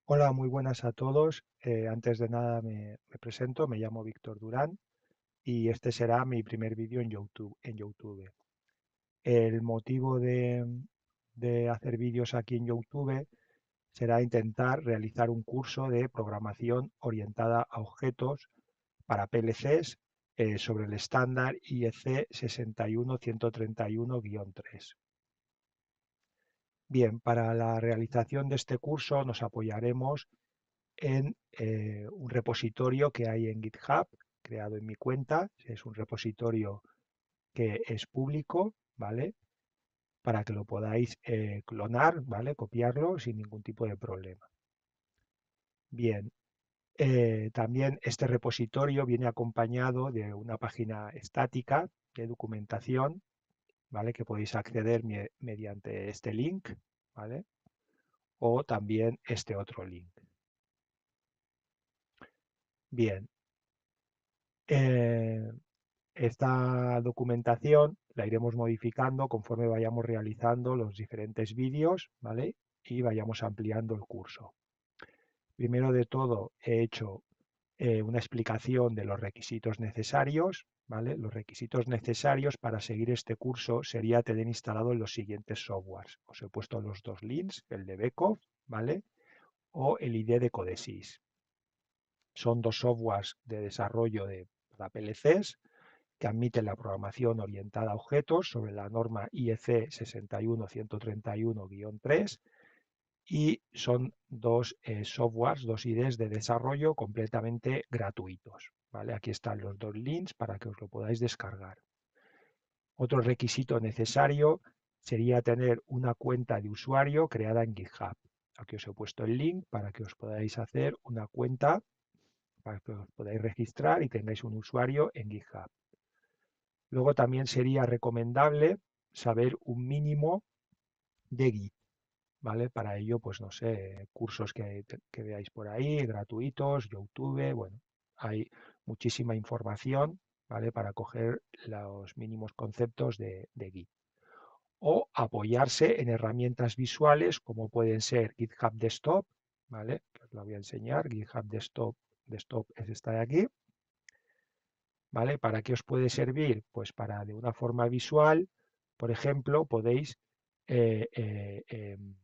Hola, muy buenas a todos. Antes de nada me presento, me llamo Víctor Durán y este será mi primer vídeo en YouTube. El motivo de hacer vídeos aquí en YouTube será intentar realizar un curso de programación orientada a objetos para PLCs sobre el estándar IEC 61131-3. Bien, para la realización de este curso nos apoyaremos en un repositorio que hay en GitHub, creado en mi cuenta. Es un repositorio que es público, ¿vale? Para que lo podáis clonar, ¿vale? Copiarlo sin ningún tipo de problema. Bien, también este repositorio viene acompañado de una página estática de documentación, ¿vale? Que podéis acceder mediante este link, ¿vale? O también este otro link. Bien, eh, esta documentación la iremos modificando conforme vayamos realizando los diferentes vídeos, ¿vale? Y vayamos ampliando el curso. Primero de todo, he hecho una explicación de los requisitos necesarios, ¿vale? Los requisitos necesarios para seguir este curso sería tener instalado los siguientes softwares. Os he puesto los dos links, el de Beckhoff, ¿vale? O el ID de Codesys. Son dos softwares de desarrollo para PLCs que admiten la programación orientada a objetos sobre la norma IEC 61131-3 y son dos softwares, dos IDs de desarrollo completamente gratuitos. ¿Vale? Aquí están los dos links para que os lo podáis descargar. Otro requisito necesario sería tener una cuenta de usuario creada en GitHub. Aquí os he puesto el link para que os podáis hacer una cuenta, para que os podáis registrar y tengáis un usuario en GitHub. Luego también sería recomendable saber un mínimo de Git, ¿vale? Para ello, pues no sé, cursos que veáis por ahí, gratuitos, YouTube, bueno, hay muchísima información, ¿vale? Para coger los mínimos conceptos de Git. O apoyarse en herramientas visuales como pueden ser GitHub Desktop, ¿vale? Que os lo voy a enseñar. GitHub Desktop es esta de aquí. ¿Vale? ¿Para qué os puede servir? Pues para de una forma visual, por ejemplo, podéis eh, eh, em,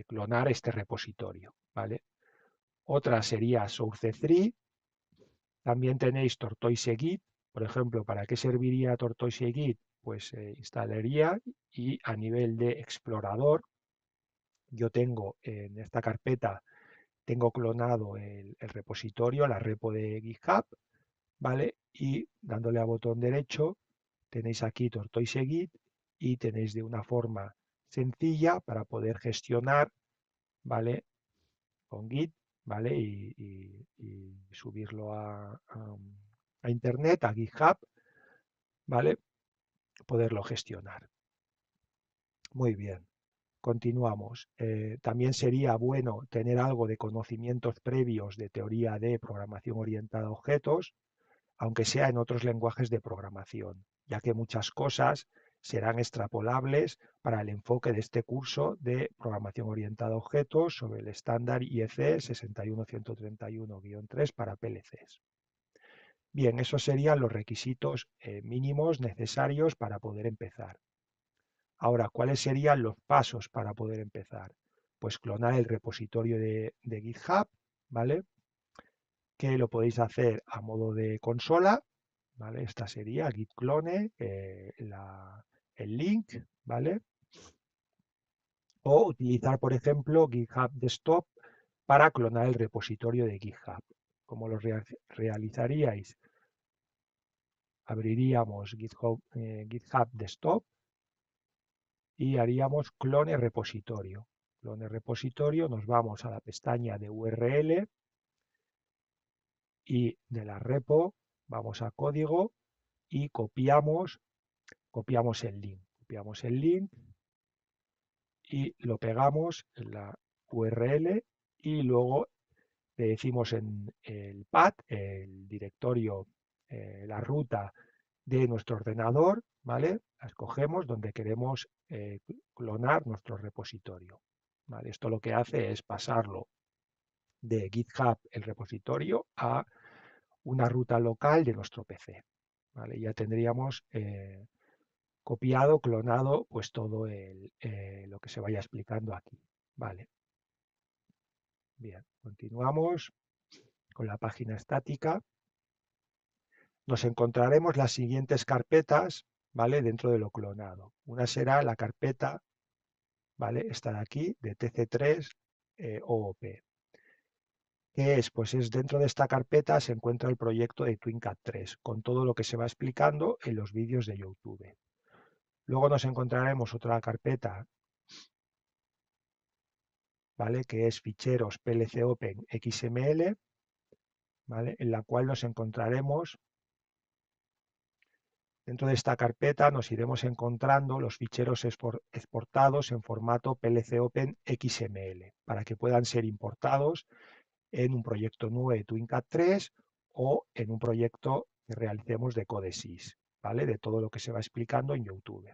clonar este repositorio, ¿vale? Otra sería Source3, también tenéis Tortoise Git, por ejemplo, ¿para qué serviría Tortoise Git? Pues instalaría y a nivel de explorador, yo tengo en esta carpeta, tengo clonado el repositorio, la repo de GitHub, ¿vale? Y dándole a botón derecho tenéis aquí Tortoise Git y tenéis de una forma sencilla para poder gestionar, ¿vale? Con Git, ¿vale? Y subirlo a Internet, a GitHub, ¿vale? Poderlo gestionar. Muy bien. Continuamos. También sería bueno tener algo de conocimientos previos de teoría de programación orientada a objetos, aunque sea en otros lenguajes de programación, ya que muchas cosas serán extrapolables para el enfoque de este curso de programación orientada a objetos sobre el estándar IEC 61131-3 para PLCs. Bien, esos serían los requisitos mínimos necesarios para poder empezar. Ahora, ¿cuáles serían los pasos para poder empezar? Pues clonar el repositorio de GitHub, ¿vale? Que lo podéis hacer a modo de consola, ¿vale? Esta sería git clone, el link, ¿vale? O utilizar, por ejemplo, GitHub Desktop para clonar el repositorio de GitHub. ¿Cómo lo realizaríais? Abriríamos GitHub Desktop y haríamos clone repositorio. Clone repositorio, nos vamos a la pestaña de URL y de la repo vamos a código y copiamos el link. Copiamos el link y lo pegamos en la URL y luego le decimos en el path, el directorio, la ruta de nuestro ordenador, ¿vale? La escogemos donde queremos clonar nuestro repositorio, ¿vale? Esto lo que hace es pasarlo de GitHub, el repositorio, a una ruta local de nuestro PC. ¿Vale? Ya tendríamos copiado, clonado, pues todo lo que se vaya explicando aquí. Vale. Bien, continuamos con la página estática. Nos encontraremos las siguientes carpetas, ¿vale? Dentro de lo clonado. Una será la carpeta, ¿vale? Esta de aquí, de TC3 OOP. ¿Qué es? Pues es dentro de esta carpeta se encuentra el proyecto de TwinCAT 3, con todo lo que se va explicando en los vídeos de YouTube. Luego nos encontraremos otra carpeta, ¿vale? Que es ficheros PLC Open XML, ¿vale? En la cual nos encontraremos, dentro de esta carpeta nos iremos encontrando los ficheros exportados en formato PLC Open XML, para que puedan ser importados en un proyecto nuevo de TwinCAT 3 o en un proyecto que realicemos de Codesys, ¿vale? De todo lo que se va explicando en YouTube.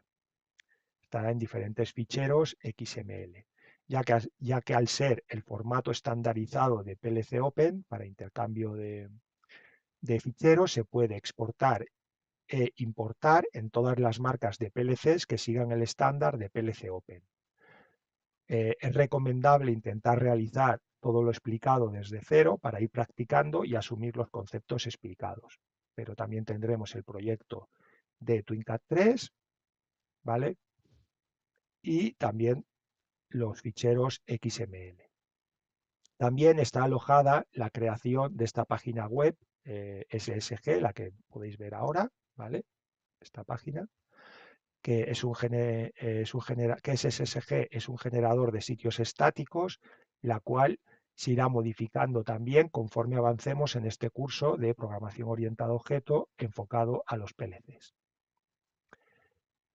Estará en diferentes ficheros XML, ya que al ser el formato estandarizado de PLC Open para intercambio de ficheros, se puede exportar e importar en todas las marcas de PLCs que sigan el estándar de PLC Open. Es recomendable intentar realizar todo lo explicado desde cero para ir practicando y asumir los conceptos explicados. Pero también tendremos el proyecto de TwinCAT 3, ¿vale? Y también los ficheros XML. También está alojada la creación de esta página web SSG, la que podéis ver ahora, ¿vale? Esta página, que es que es SSG, es un generador de sitios estáticos, la cual se irá modificando también conforme avancemos en este curso de programación orientada a objeto enfocado a los PLCs.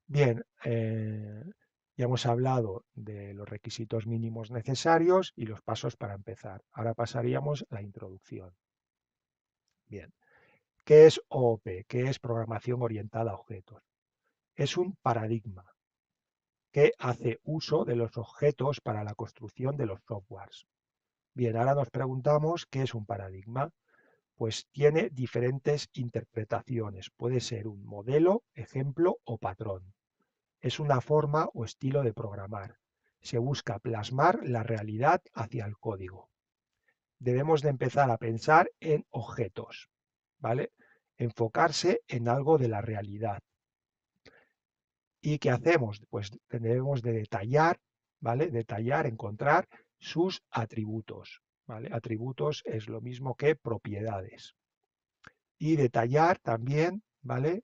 Bien, ya hemos hablado de los requisitos mínimos necesarios y los pasos para empezar. Ahora pasaríamos a la introducción. Bien, ¿qué es OOP? ¿Qué es programación orientada a objetos? Es un paradigma que hace uso de los objetos para la construcción de los softwares. Bien, ahora nos preguntamos qué es un paradigma. Pues tiene diferentes interpretaciones. Puede ser un modelo, ejemplo o patrón. Es una forma o estilo de programar. Se busca plasmar la realidad hacia el código. Debemos de empezar a pensar en objetos, ¿vale? Enfocarse en algo de la realidad. ¿Y qué hacemos? Pues debemos de detallar, ¿vale? Detallar, encontrar sus atributos, ¿vale? Atributos es lo mismo que propiedades. Y detallar también, ¿vale?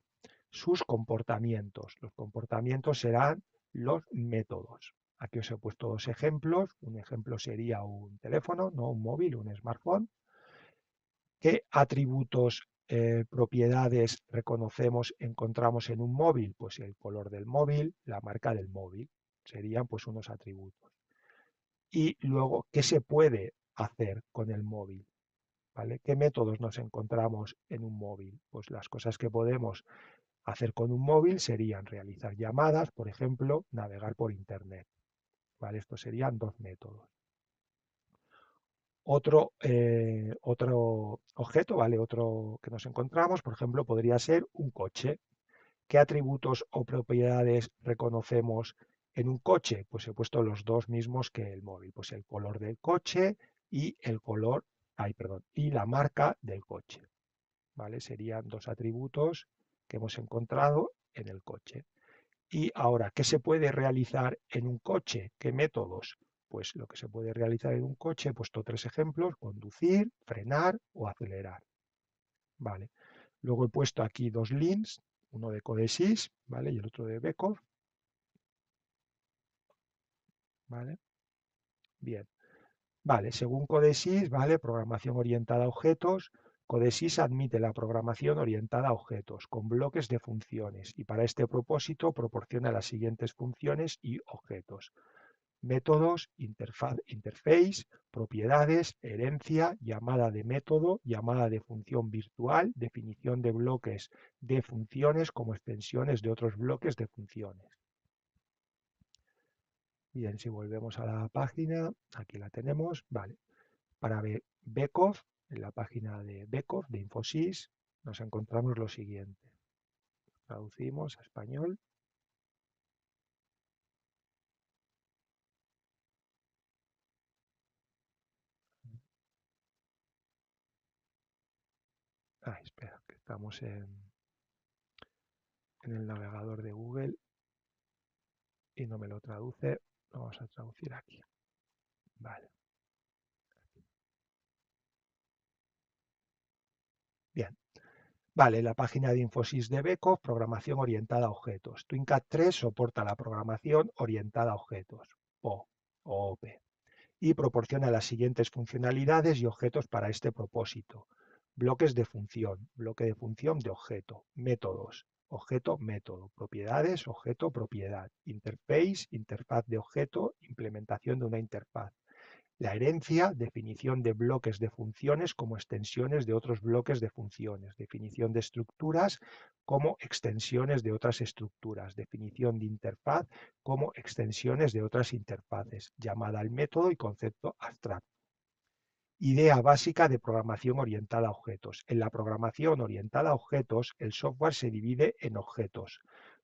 Sus comportamientos. Los comportamientos serán los métodos. Aquí os he puesto dos ejemplos. Un ejemplo sería un teléfono, no un móvil, un smartphone. ¿Qué atributos, propiedades encontramos en un móvil? Pues el color del móvil, la marca del móvil. Serían pues unos atributos. Y luego, ¿qué se puede hacer con el móvil? ¿Vale? ¿Qué métodos nos encontramos en un móvil? Pues las cosas que podemos hacer con un móvil serían realizar llamadas, por ejemplo, navegar por Internet. ¿Vale? Estos serían dos métodos. Otro objeto, ¿vale? Otro que nos encontramos, por ejemplo, podría ser un coche. ¿Qué atributos o propiedades reconocemos en un coche? Pues he puesto los dos mismos que el móvil, pues el color del coche y y la marca del coche. ¿Vale? Serían dos atributos que hemos encontrado en el coche. Y ahora, ¿qué se puede realizar en un coche? ¿Qué métodos? Pues lo que se puede realizar en un coche, he puesto tres ejemplos: conducir, frenar o acelerar. Vale. Luego he puesto aquí dos links, uno de Codesys, ¿vale? Y el otro de Beckhoff. ¿Vale? Bien. Vale, según Codesys, ¿vale? Programación orientada a objetos. Codesys admite la programación orientada a objetos con bloques de funciones y para este propósito proporciona las siguientes funciones y objetos: métodos, interface, propiedades, herencia, llamada de método, llamada de función virtual, definición de bloques de funciones como extensiones de otros bloques de funciones. Bien, si volvemos a la página, aquí la tenemos, vale. Para Beckhoff, en la página de Beckhoff, de Infosys, nos encontramos lo siguiente. Traducimos a español. Espera, que estamos en el navegador de Google y no me lo traduce. Lo vamos a traducir aquí. Vale. Bien. Vale, la página de Infosys de Beckhoff, programación orientada a objetos. TwinCAT 3 soporta la programación orientada a objetos, o OOP, y proporciona las siguientes funcionalidades y objetos para este propósito. Bloques de función, bloque de función de objeto, métodos, objeto, método, propiedades, objeto, propiedad, interface, interfaz de objeto, implementación de una interfaz. La herencia, definición de bloques de funciones como extensiones de otros bloques de funciones, definición de estructuras como extensiones de otras estructuras, definición de interfaz como extensiones de otras interfaces, llamada al método y concepto abstracto. Idea básica de programación orientada a objetos. En la programación orientada a objetos, el software se divide en objetos.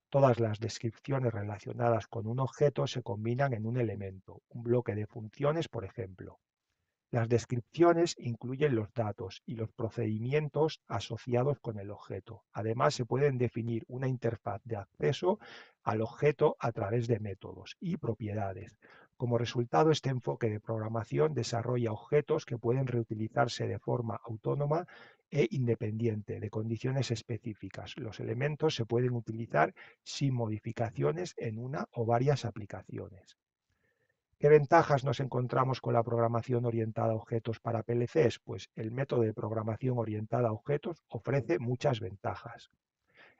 Todas las descripciones relacionadas con un objeto se combinan en un elemento, un bloque de funciones, por ejemplo. Las descripciones incluyen los datos y los procedimientos asociados con el objeto. Además, se pueden definir una interfaz de acceso al objeto a través de métodos y propiedades. Como resultado, este enfoque de programación desarrolla objetos que pueden reutilizarse de forma autónoma e independiente de condiciones específicas. Los elementos se pueden utilizar sin modificaciones en una o varias aplicaciones. ¿Qué ventajas nos encontramos con la programación orientada a objetos para PLCs? Pues el método de programación orientada a objetos ofrece muchas ventajas.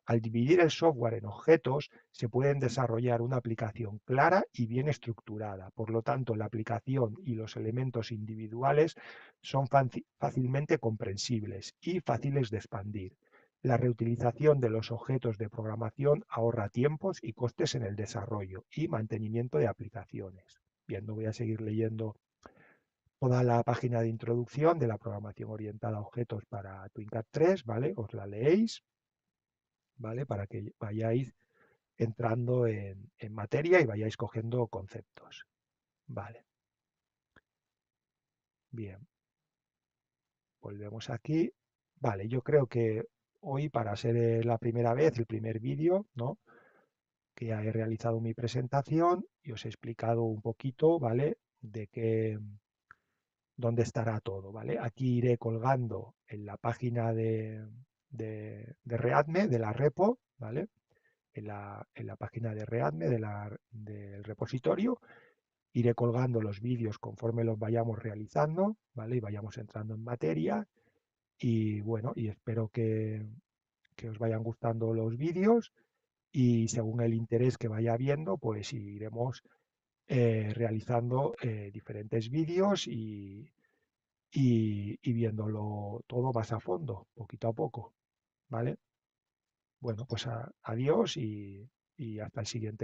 Al dividir el software en objetos, se pueden desarrollar una aplicación clara y bien estructurada. Por lo tanto, la aplicación y los elementos individuales son fácilmente comprensibles y fáciles de expandir. La reutilización de los objetos de programación ahorra tiempos y costes en el desarrollo y mantenimiento de aplicaciones. Bien, no voy a seguir leyendo toda la página de introducción de la programación orientada a objetos para TwinCAT 3, ¿vale? Os la leéis, ¿vale? Para que vayáis entrando en materia y vayáis cogiendo conceptos. Vale, bien, volvemos aquí. Vale, yo creo que hoy, para ser la primera vez, el primer vídeo, ¿no? Que ya he realizado mi presentación y os he explicado un poquito, ¿vale? De qué, dónde estará todo, ¿vale? Aquí iré colgando en la página de Readme, de la repo, ¿vale? En la página de Readme del repositorio, iré colgando los vídeos conforme los vayamos realizando, ¿vale? Y vayamos entrando en materia. Y bueno, y espero que os vayan gustando los vídeos y según el interés que vaya habiendo, pues iremos realizando diferentes vídeos y viéndolo todo más a fondo, poquito a poco, ¿vale? Bueno, pues adiós y hasta el siguiente vídeo.